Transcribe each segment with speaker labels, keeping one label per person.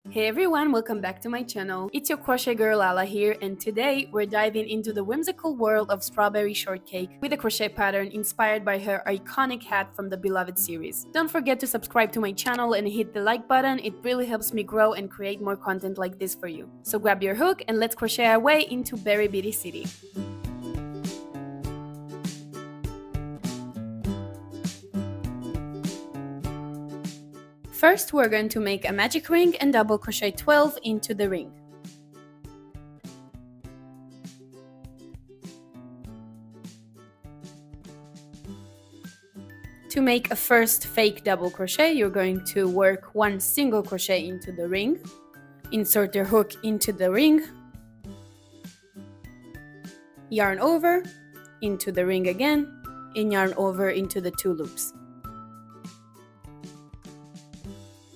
Speaker 1: Hey everyone, welcome back to my channel. It's your crochet girl Lala here, and today we're diving into the whimsical world of Strawberry Shortcake with a crochet pattern inspired by her iconic hat from the beloved series. Don't forget to subscribe to my channel and hit the like button, it really helps me grow and create more content like this for you. So grab your hook and let's crochet our way into Berry Bitty City. First, we're going to make a magic ring and double crochet 12 into the ring. To make a first fake double crochet, you're going to work one single crochet into the ring, insert your hook into the ring, yarn over, into the ring again, and yarn over into the 2 loops.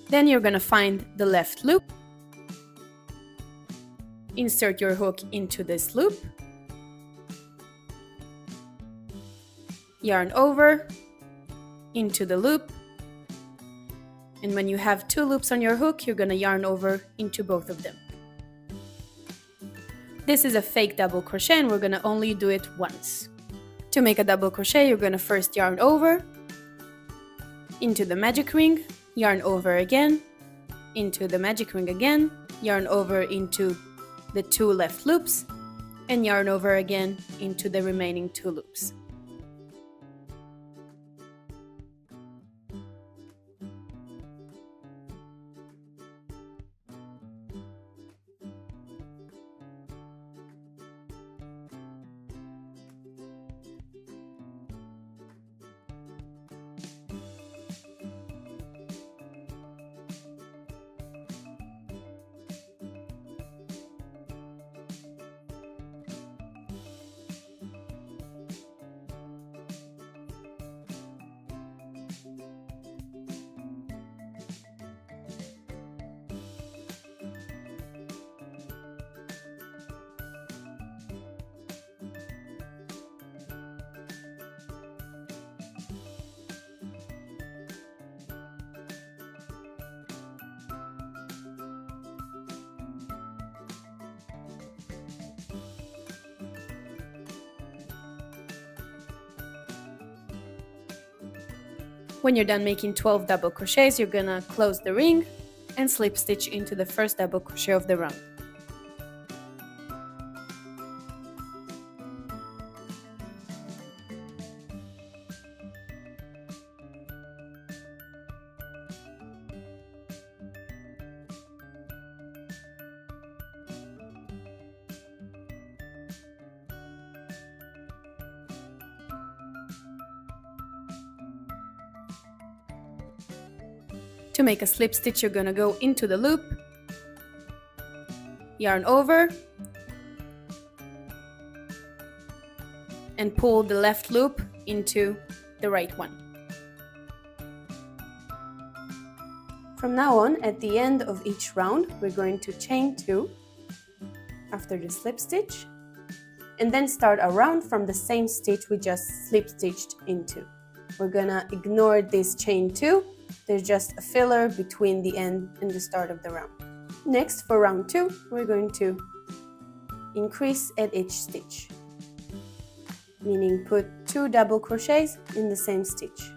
Speaker 1: Then you're going to find the left loop, insert your hook into this loop, yarn over, into the loop, and when you have 2 loops on your hook, you're going to yarn over into both of them. This is a fake double crochet and we're going to only do it once. To make a double crochet, you're going to first yarn over, into the magic ring, yarn over again, into the magic ring again, yarn over into the 2 left loops, and yarn over again into the remaining 2 loops. When you're done making 12 double crochets, you're gonna close the ring and slip stitch into the first double crochet of the round. To make a slip stitch, you're gonna go into the loop, yarn over, and pull the left loop into the right one. From now on, at the end of each round, we're going to chain 2 after the slip stitch, and then start a round from the same stitch we just slip stitched into. We're gonna ignore this chain 2. There's just a filler between the end and the start of the round. Next, for round 2, we're going to increase at each stitch, meaning put 2 double crochets in the same stitch.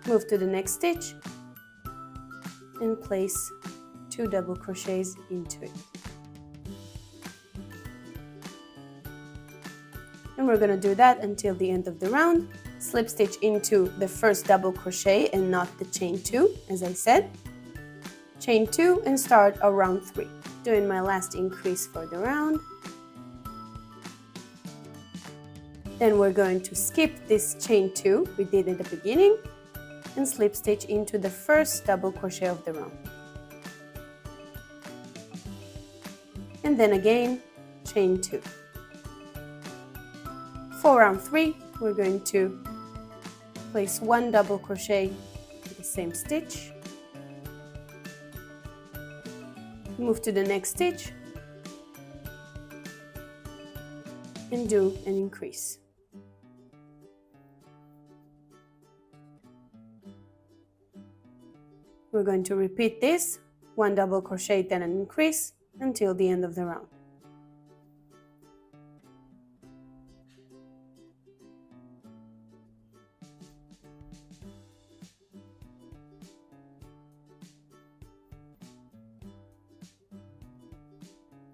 Speaker 1: Move to the next stitch and place 2 double crochets into it. And we're going to do that until the end of the round. Slip stitch into the first double crochet and not the chain 2, as I said. Chain 2 and start a round 3. Doing my last increase for the round. Then we're going to skip this chain 2 we did at the beginning and slip stitch into the first double crochet of the round. And then again, chain 2. For round 3, we're going to place 1 double crochet in the same stitch, move to the next stitch, and do an increase. We're going to repeat this, 1 double crochet, then an increase until the end of the round.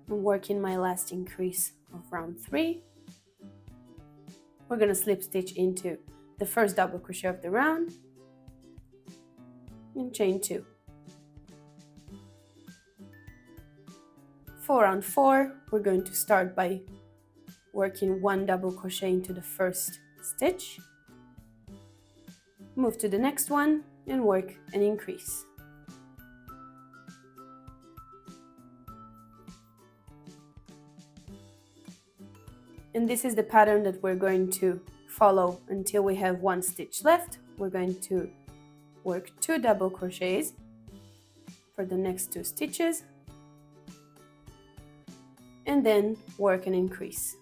Speaker 1: I'm working my last increase of round 3. We're going to slip stitch into the first double crochet of the round and chain 2. For round 4, we're going to start by working 1 double crochet into the first stitch, move to the next one and work an increase. And this is the pattern that we're going to follow until we have 1 stitch left. We're going to work 2 double crochets for the next 2 stitches and then work an increase.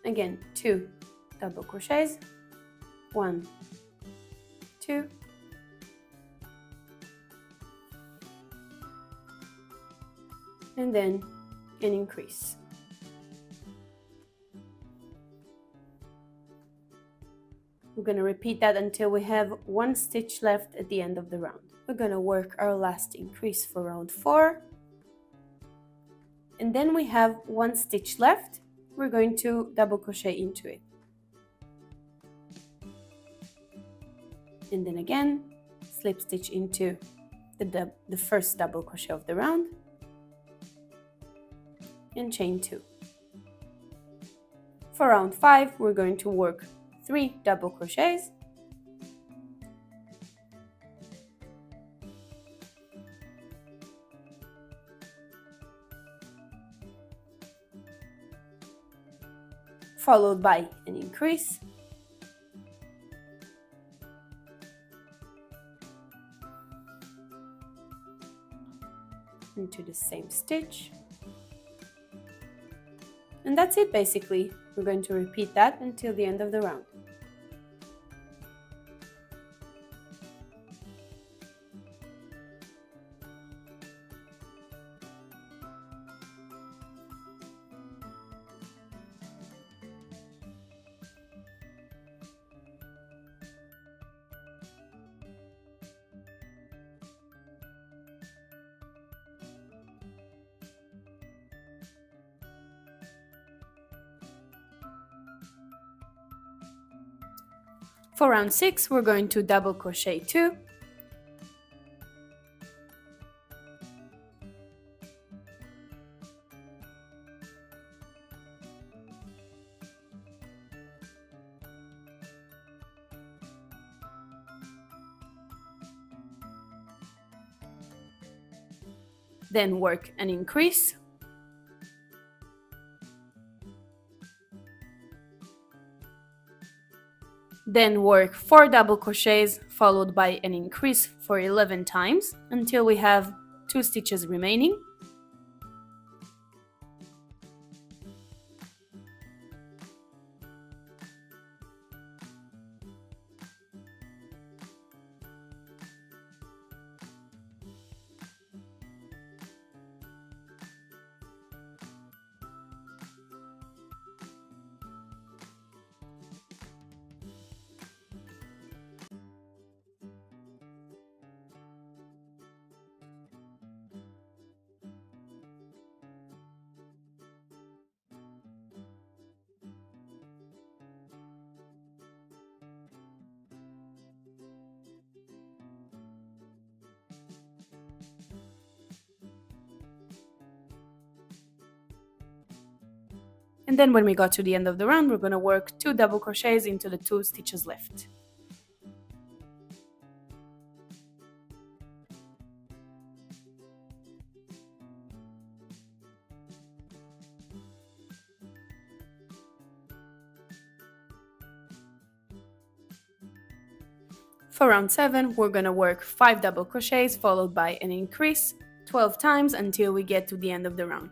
Speaker 1: Again, 2 double crochets, 1, 2, and then an increase. We're going to repeat that until we have 1 stitch left at the end of the round. We're going to work our last increase for round 4, and then we have 1 stitch left. We're going to double crochet into it, and then again slip stitch into the first double crochet of the round and chain 2. For round 5, we're going to work 3 double crochets, followed by an increase, into the same stitch. And that's it basically. We're going to repeat that until the end of the round. For round 6, we're going to double crochet 2, then work an increase, then work 4 double crochets followed by an increase for 11 times until we have 2 stitches remaining. And then when we got to the end of the round, we're going to work 2 double crochets into the 2 stitches left. For round 7, we're going to work 5 double crochets followed by an increase 12 times until we get to the end of the round.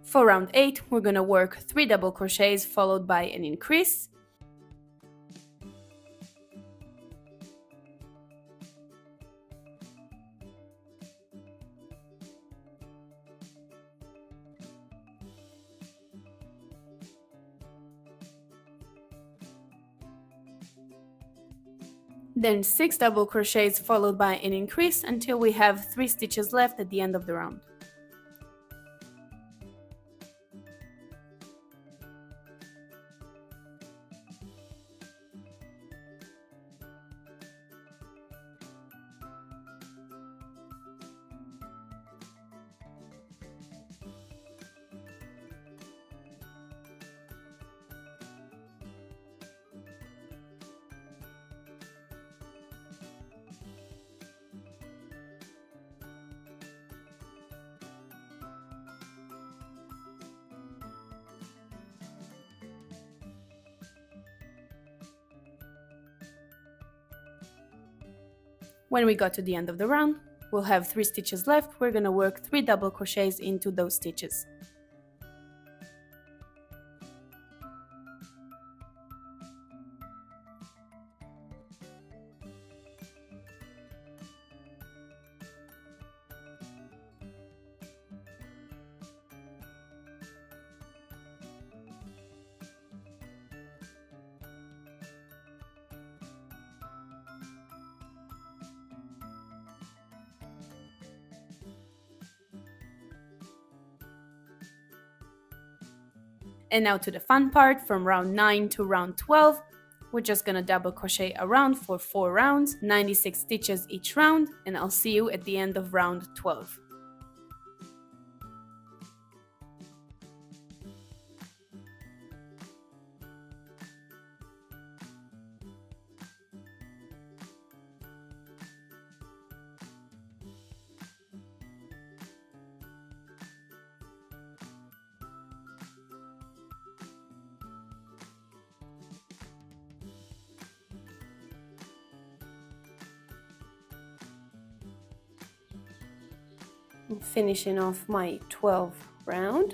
Speaker 1: For round 8, we're gonna work 3 double crochets followed by an increase. Then 6 double crochets followed by an increase until we have 3 stitches left at the end of the round. When we got to the end of the round, we'll have 3 stitches left. We're gonna work 3 double crochets into those stitches. And now to the fun part, from round 9 to round 12, we're just gonna double crochet around for 4 rounds, 96 stitches each round, and I'll see you at the end of round 12. I'm finishing off my 12th round.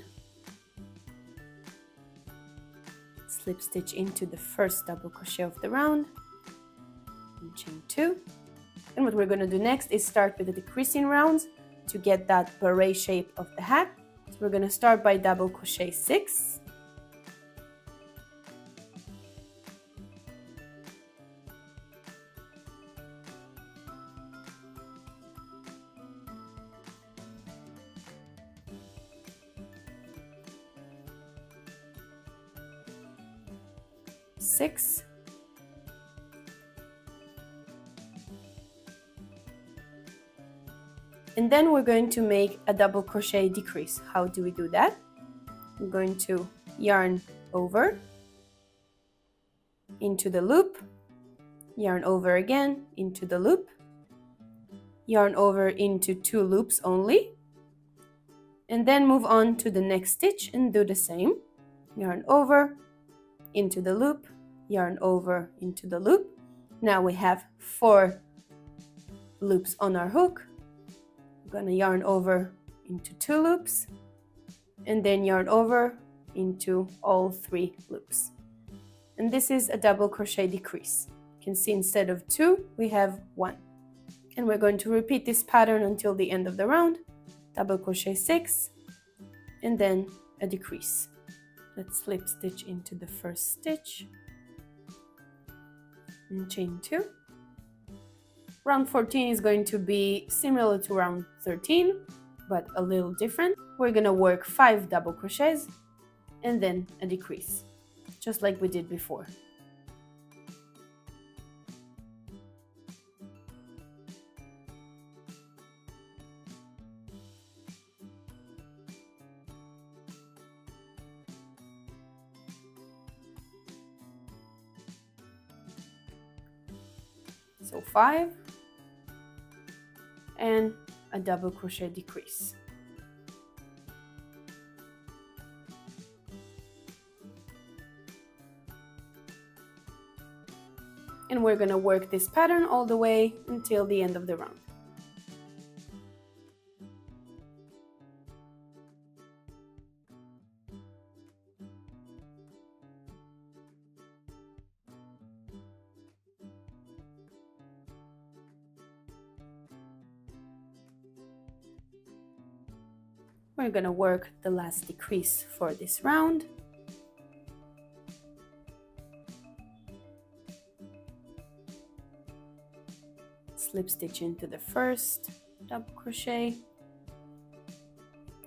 Speaker 1: Slip stitch into the first double crochet of the round and chain 2. And what we're going to do next is start with the decreasing rounds to get that beret shape of the hat. So we're going to start by double crochet 6. Six, and then we're going to make a double crochet decrease. How do we do that? I'm going to yarn over into the loop, yarn over again into the loop, yarn over into 2 loops only, and then move on to the next stitch and do the same. Yarn over into the loop, yarn over into the loop. Now we have 4 loops on our hook. We're going to yarn over into 2 loops and then yarn over into all 3 loops. And this is a double crochet decrease. You can see instead of 2 we have 1. And we're going to repeat this pattern until the end of the round. Double crochet 6 and then a decrease. Let's slip stitch into the first stitch and chain 2. Round 14 is going to be similar to round 13, but a little different. We're gonna work 5 double crochets and then a decrease, just like we did before. So 5 and a double crochet decrease. And we're going to work this pattern all the way until the end of the round. We're gonna work the last decrease for this round. Slip stitch into the first double crochet.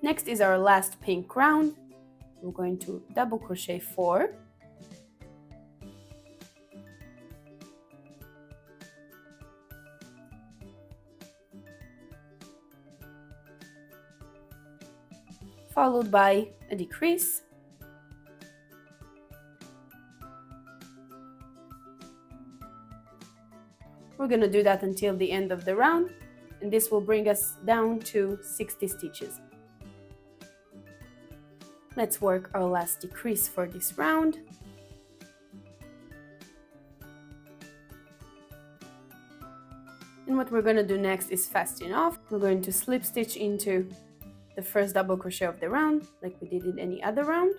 Speaker 1: Next is our last pink round. We're going to double crochet 4. Followed by a decrease. We're going to do that until the end of the round, and this will bring us down to 60 stitches. Let's work our last decrease for this round. And what we're going to do next is fast enough. We're going to slip stitch into the first double crochet of the round, like we did in any other round.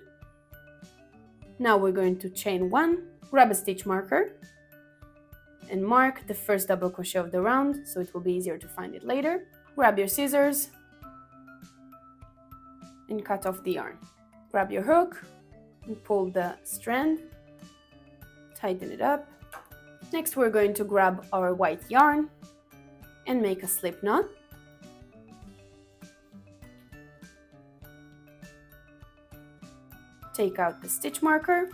Speaker 1: Now we're going to chain 1, grab a stitch marker, and mark the first double crochet of the round, so it will be easier to find it later. Grab your scissors and cut off the yarn. Grab your hook and pull the strand, tighten it up. Next we're going to grab our white yarn and make a slip knot. Take out the stitch marker,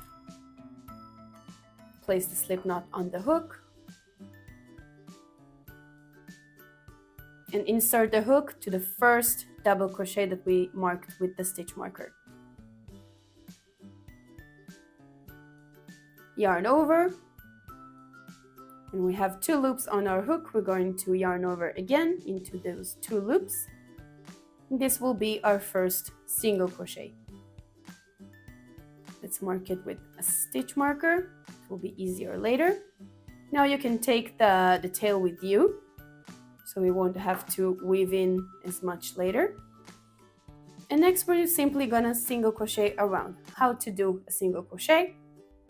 Speaker 1: place the slip knot on the hook, and insert the hook to the first double crochet that we marked with the stitch marker. Yarn over, and we have 2 loops on our hook. We're going to yarn over again into those 2 loops. This will be our first single crochet. Let's mark it with a stitch marker. It will be easier later. Now you can take the tail with you, so we won't have to weave in as much later. And next we're simply gonna single crochet around. How to do a single crochet?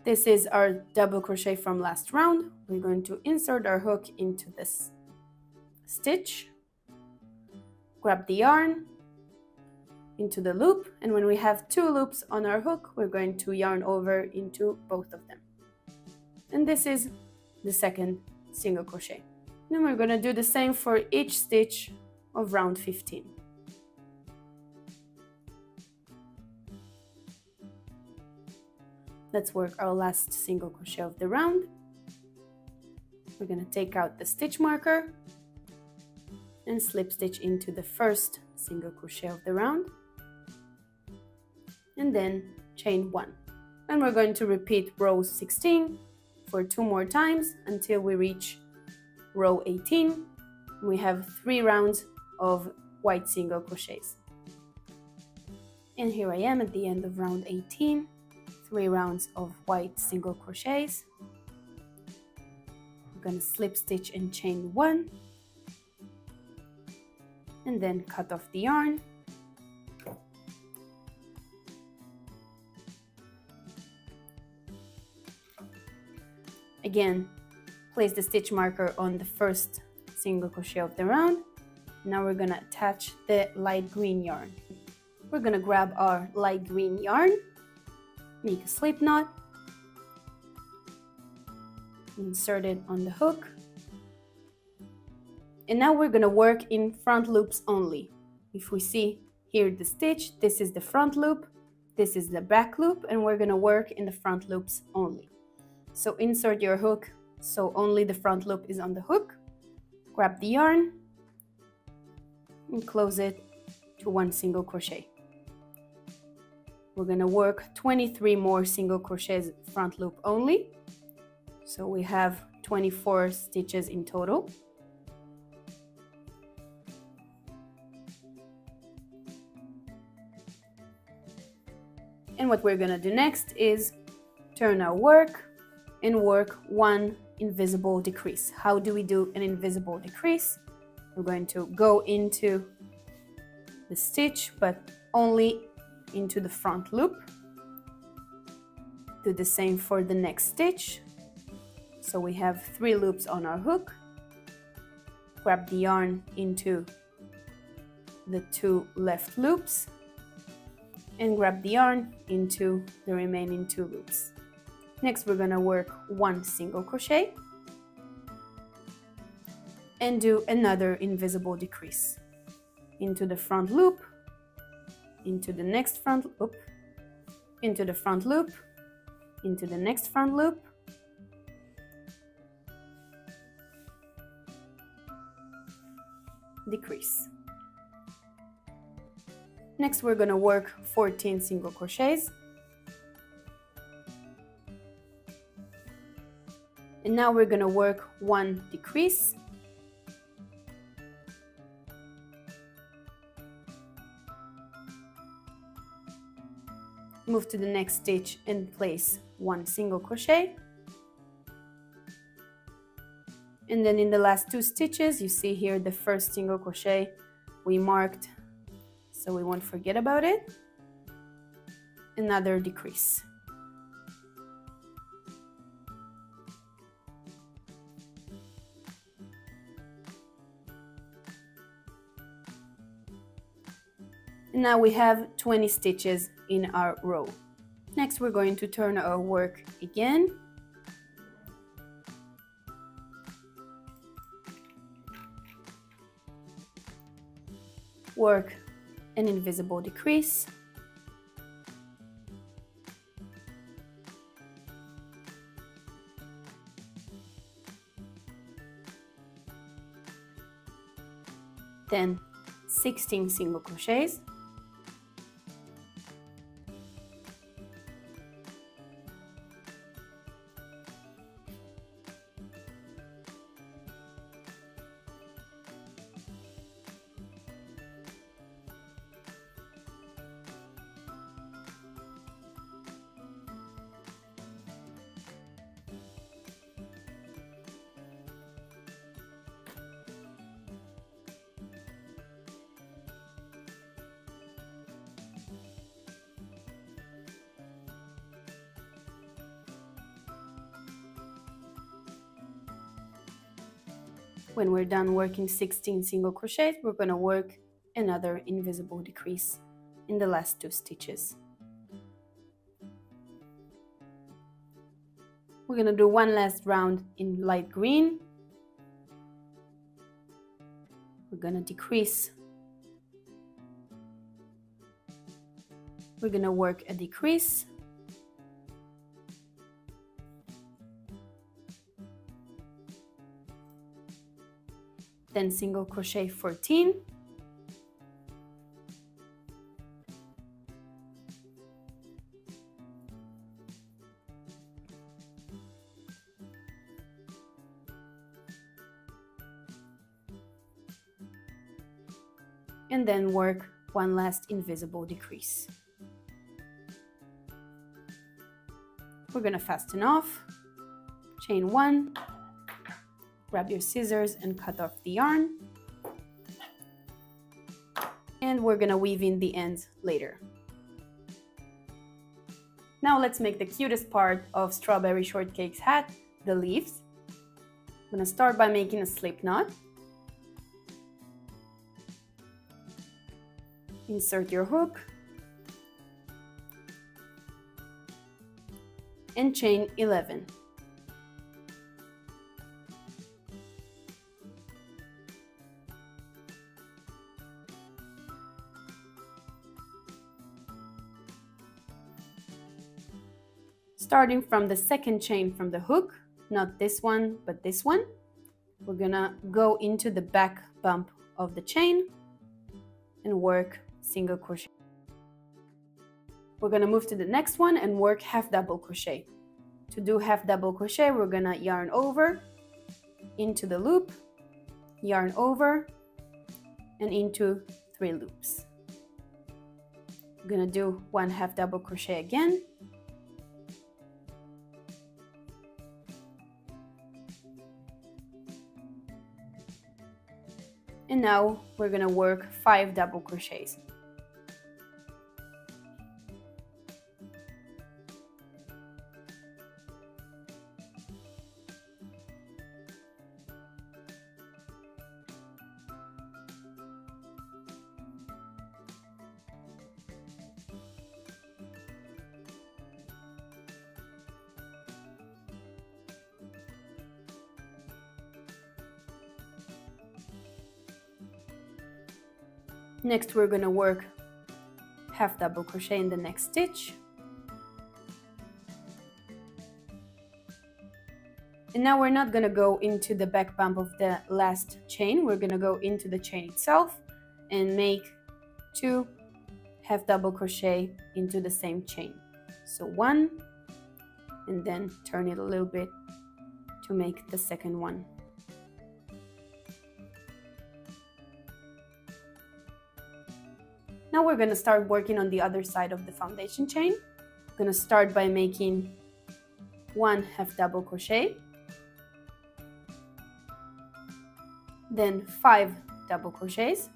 Speaker 1: This is our double crochet from last round. We're going to insert our hook into this stitch, grab the yarn into the loop, and when we have 2 loops on our hook, we're going to yarn over into both of them. And this is the second single crochet. Then we're going to do the same for each stitch of round 15. Let's work our last single crochet of the round. We're going to take out the stitch marker and slip stitch into the first single crochet of the round, and then chain 1. And we're going to repeat row 16 for 2 more times until we reach row 18. We have 3 rounds of white single crochets. And here I am at the end of round 18, 3 rounds of white single crochets. I'm going to slip stitch and chain 1, and then cut off the yarn. Again, place the stitch marker on the first single crochet of the round. Now we're gonna attach the light green yarn. We're gonna grab our light green yarn, make a slip knot, insert it on the hook, and now we're gonna work in front loops only. If we see here the stitch, this is the front loop, this is the back loop, and we're gonna work in the front loops only. So insert your hook so only the front loop is on the hook. Grab the yarn and close it to 1 single crochet. We're gonna work 23 more single crochets front loop only. So we have 24 stitches in total. And what we're gonna do next is turn our work and work 1 invisible decrease. How do we do an invisible decrease? We're going to go into the stitch, but only into the front loop. Do the same for the next stitch. So we have 3 loops on our hook. Grab the yarn into the 2 left loops and grab the yarn into the remaining 2 loops. Next, we're gonna work 1 single crochet and do another invisible decrease into the front loop, into the next front loop, into the front loop, into the next front loop, decrease. Next, we're gonna work 14 single crochets. And now we're gonna work 1 decrease, move to the next stitch and place 1 single crochet. And then in the last 2 stitches, you see here the first single crochet we marked, so we won't forget about it. Another decrease. And now we have 20 stitches in our row. Next, we're going to turn our work again. Work an invisible decrease. Then 16 single crochets. When we're done working 16 single crochets, we're going to work another invisible decrease in the last 2 stitches. We're going to do one last round in light green. We're going to decrease. We're going to work a decrease. Then single crochet 14. And then work one last invisible decrease. We're going to fasten off, chain 1, grab your scissors and cut off the yarn. And we're going to weave in the ends later. Now let's make the cutest part of Strawberry Shortcake's hat, the leaves. I'm going to start by making a slip knot. Insert your hook and chain 11. Starting from the second chain from the hook, not this one, but this one, we're gonna go into the back bump of the chain and work single crochet. We're gonna move to the next one and work half double crochet. To do half double crochet, we're gonna yarn over into the loop, yarn over and into 3 loops. We're gonna do 1 half double crochet again. And now we're gonna work 5 double crochets. Next we're going to work half double crochet in the next stitch. And now we're not going to go into the back bump of the last chain, we're going to go into the chain itself and make 2 half double crochet into the same chain. So 1, and then turn it a little bit to make the second one. Now we're going to start working on the other side of the foundation chain. I'm going to start by making 1 half double crochet, then 5 double crochets,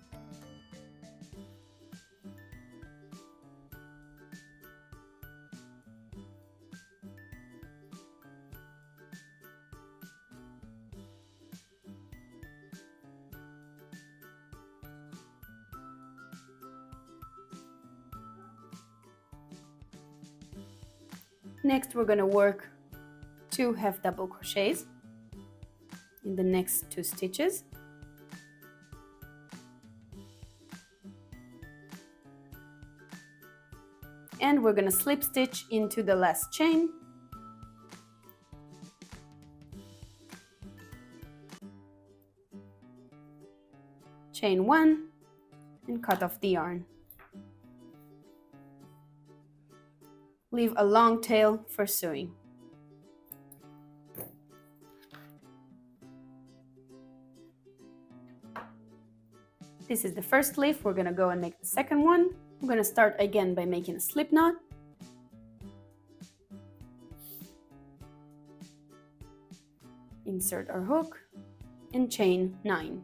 Speaker 1: next we're going to work 2 half double crochets in the next 2 stitches. And we're going to slip stitch into the last chain. Chain 1 and cut off the yarn. Leave a long tail for sewing. This is the first leaf. We're going to go and make the second one. I'm going to start again by making a slip knot. Insert our hook and chain 9.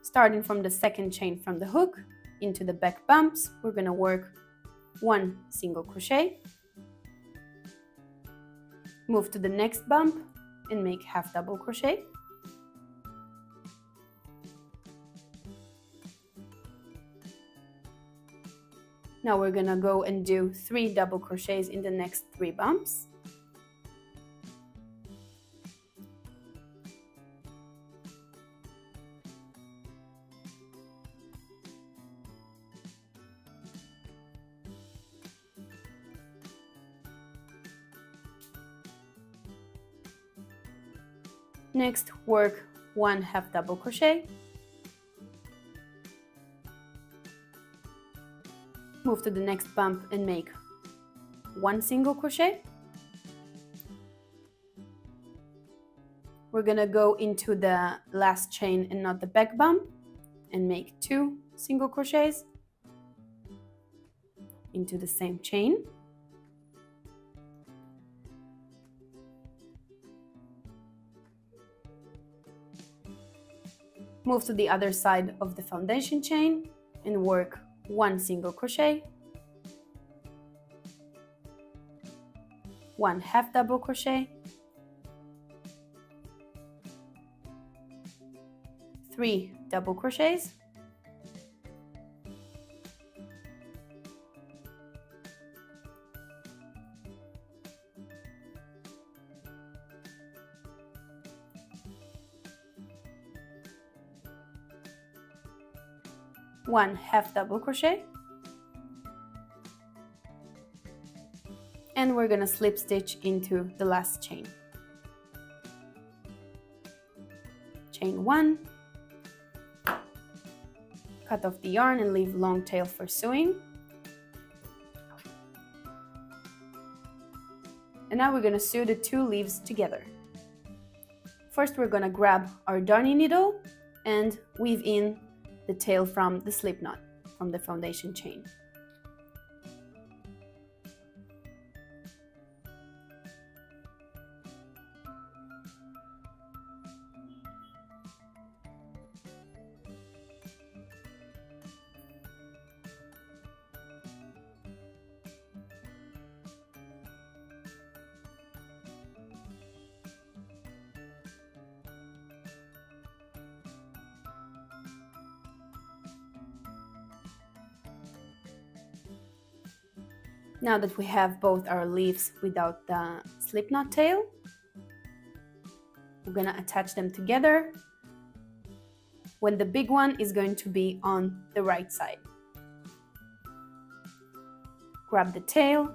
Speaker 1: Starting from the second chain from the hook into the back bumps, we're going to work 1 single crochet, move to the next bump and make half double crochet, now we're going to go and do 3 double crochets in the next 3 bumps. Next, work 1 half double crochet, move to the next bump and make 1 single crochet. We're gonna go into the last chain and not the back bump and make 2 single crochets into the same chain. Move to the other side of the foundation chain and work 1 single crochet, 1 half double crochet, 3 double crochets, one half double crochet, and we're gonna slip stitch into the last chain. Chain 1, cut off the yarn and leave long tail for sewing. And now we're gonna sew the 2 leaves together. First, we're gonna grab our darning needle and weave in the tail from the slip knot from the foundation chain. Now that we have both our leaves without the slipknot tail, we're gonna attach them together when the big one is going to be on the right side. Grab the tail,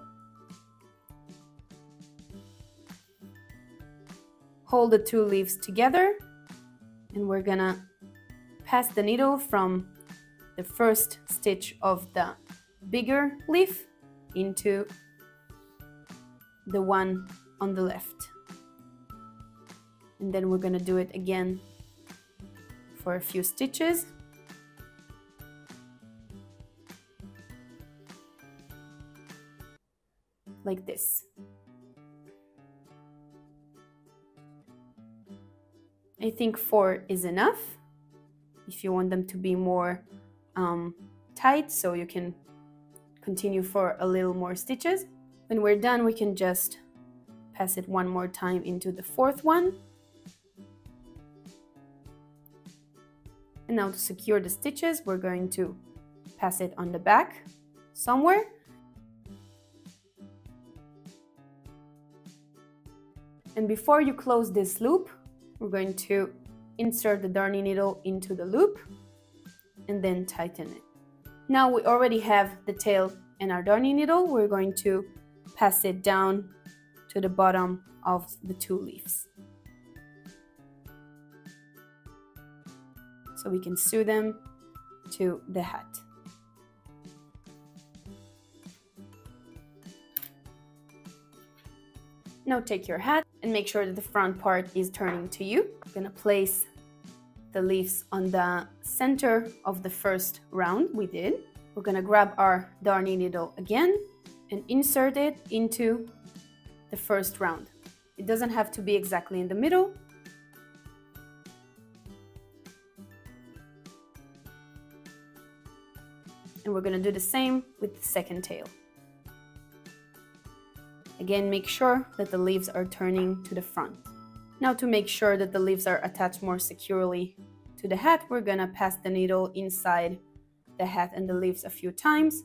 Speaker 1: hold the two leaves together, and we're gonna pass the needle from the first stitch of the bigger leaf into the one on the left. And then we're gonna do it again for a few stitches. Like this. I think 4 is enough if you want them to be more tight, so you can continue for a little more stitches. When we're done, we can just pass it one more time into the 4th one. And now to secure the stitches, we're going to pass it on the back somewhere. And before you close this loop, we're going to insert the darning needle into the loop and then tighten it. Now we already have the tail and our darning needle. We're going to pass it down to the bottom of the two leaves, so we can sew them to the hat. Now take your hat and make sure that the front part is turning to you. I'm gonna place the leaves on the center of the first round we did. We're gonna grab our darning needle again and insert it into the first round. It doesn't have to be exactly in the middle. And we're gonna do the same with the second tail. Again, make sure that the leaves are turning to the front. Now to make sure that the leaves are attached more securely to the hat, we're gonna pass the needle inside the hat and the leaves a few times.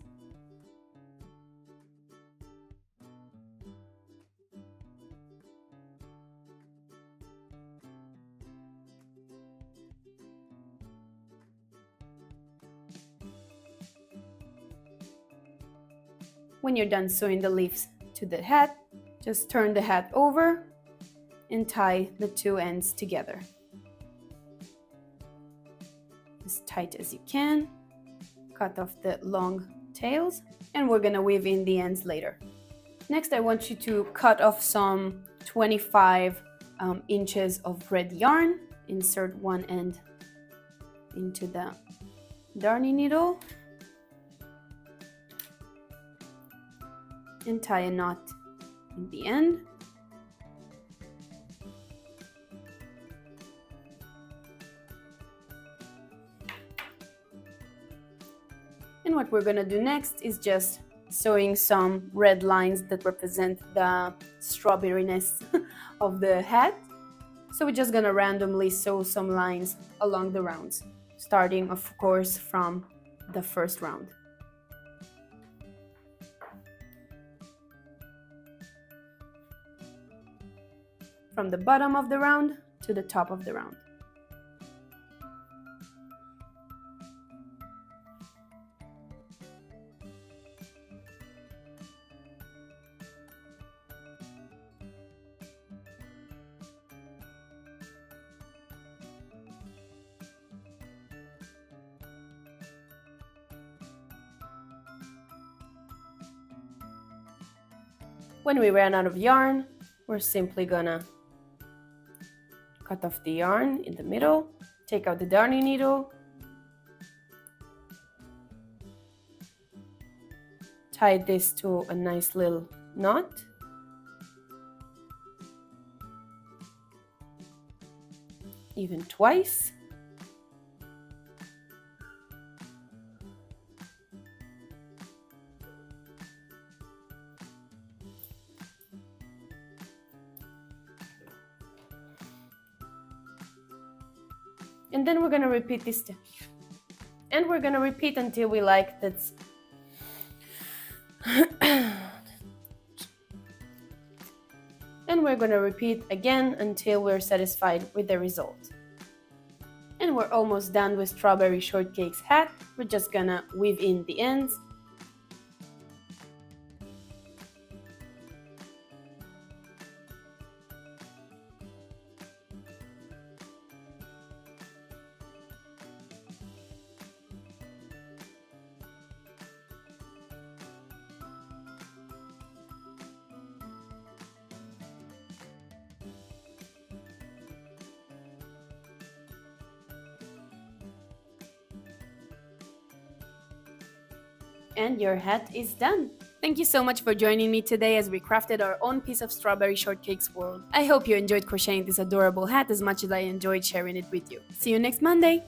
Speaker 1: When you're done sewing the leaves to the hat, just turn the hat over and tie the two ends together as tight as you can. Cut off the long tails, and we're gonna weave in the ends later. Next, I want you to cut off some 25 inches of red yarn. Insert one end into the darning needle and tie a knot in the end. And what we're gonna do next is just sewing some red lines that represent the strawberryness of the hat. So we're just gonna randomly sew some lines along the rounds, starting of course from the first round. From the bottom of the round to the top of the round. When we ran out of yarn, we're simply gonna cut off the yarn in the middle, take out the darning needle, tie this to a nice little knot, even twice. And then we're gonna repeat this step. And we're gonna repeat until we like that And we're going to repeat again until we're satisfied with the result. And we're almost done with Strawberry Shortcake's hat. We're just gonna weave in the ends. And your hat is done! Thank you so much for joining me today as we crafted our own piece of Strawberry Shortcake's world. I hope you enjoyed crocheting this adorable hat as much as I enjoyed sharing it with you. See you next Monday!